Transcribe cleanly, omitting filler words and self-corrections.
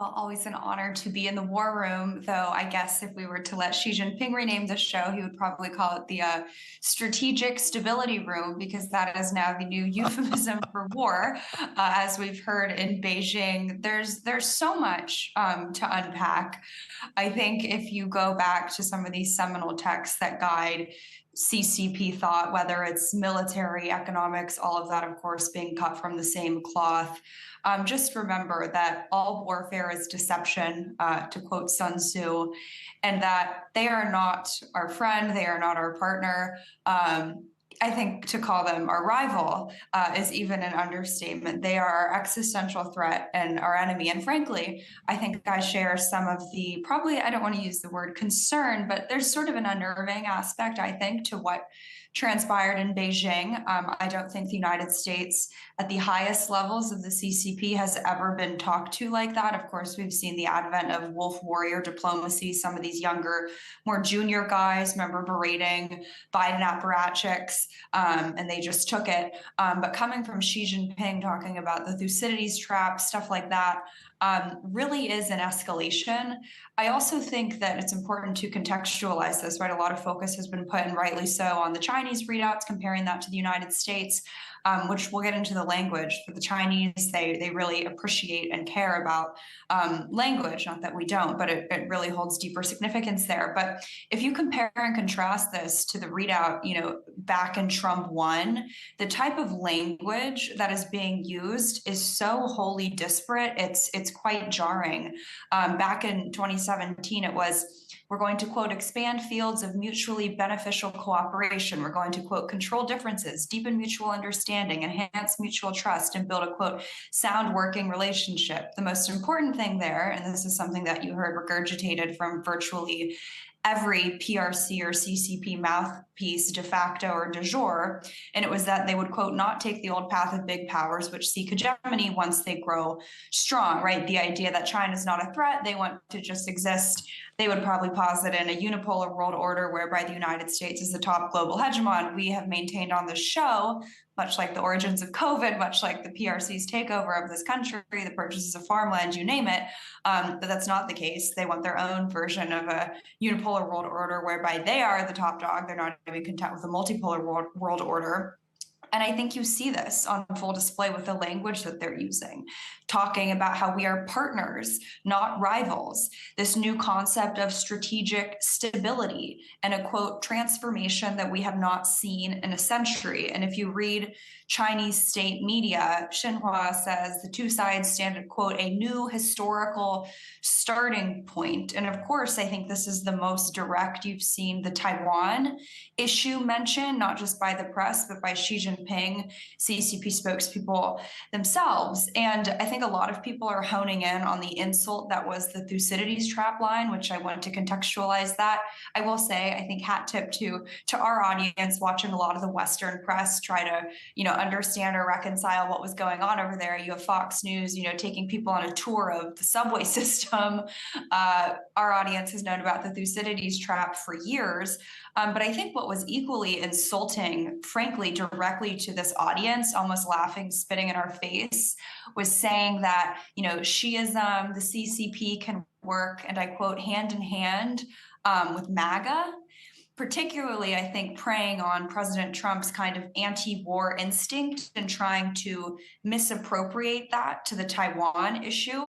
Well, always an honor to be in the war room, though I guess if we were to let Xi Jinping rename the show, he would probably call it the strategic stability room, because that is now the new euphemism for war. As we've heard in Beijing, there's so much to unpack. I think if you go back to some of these seminal texts that guide CCP thought, whether it's military, economics, all of that, of course, being cut from the same cloth. Just remember that all warfare is deception, to quote Sun Tzu, and that they are not our friend, they are not our partner. I think to call them our rival is even an understatement. They are our existential threat and our enemy. And frankly, I think I share some of the, probably, I don't want to use the word concern, but there's sort of an unnerving aspect, I think, to what transpired in Beijing. I don't think the United States at the highest levels of the CCP has ever been talked to like that. Of course, we've seen the advent of wolf warrior diplomacy. Some of these younger, more junior guys remember berating Biden apparatchiks, and they just took it. But coming from Xi Jinping talking about the Thucydides trap, stuff like that, really is an escalation. I also think that it's important to contextualize this, right? A lot of focus has been put, and rightly so, on the Chinese readouts, comparing that to the United States, which we'll get into the language. For the Chinese, they really appreciate and care about language, not that we don't, but it really holds deeper significance there. But if you compare and contrast this to the readout, back in Trump 1, the type of language that is being used is so wholly disparate, it's quite jarring. Back in 2017, it was, we're going to, quote, expand fields of mutually beneficial cooperation. We're going to, quote, control differences, deepen mutual understanding, enhance mutual trust, and build a, quote, sound working relationship. The most important thing there, and this is something that you heard regurgitated from virtually every PRC or CCP mouthpiece de facto or de jure, and it was that they would, quote, not take the old path of big powers which seek hegemony once they grow strong, right? The idea that China is not a threat, they want to just exist. They would probably posit in a unipolar world order whereby the United States is the top global hegemon. We have maintained on this show, much like the origins of COVID, much like the PRC's takeover of this country, the purchases of farmland, you name it, but that's not the case. They want their own version of a unipolar world order whereby they are the top dog. They're not even content with a multipolar world order. And I think you see this on full display with the language that they're using, talking about how we are partners, not rivals, this new concept of strategic stability and a, quote, transformation that we have not seen in a century. And if you read Chinese state media, Xinhua says the two sides stand at, quote, a new historical starting point. And of course, I think this is the most direct you've seen the Taiwan issue mentioned, not just by the press, but by Xi Jinping, CCP spokespeople themselves. And I think a lot of people are honing in on the insult that was the Thucydides trap line, which I want to contextualize that. I will say, I think hat tip to our audience watching a lot of the Western press try to, understand or reconcile what was going on over there. You have Fox News, taking people on a tour of the subway system. Our audience has known about the Thucydides trap for years. But I think what was equally insulting, frankly, directly to this audience, almost laughing, spitting in our face, was saying that, Shiism, the CCP can work, and I quote, hand in hand with MAGA. Particularly, I think, preying on President Trump's kind of anti-war instinct and trying to misappropriate that to the Taiwan issue.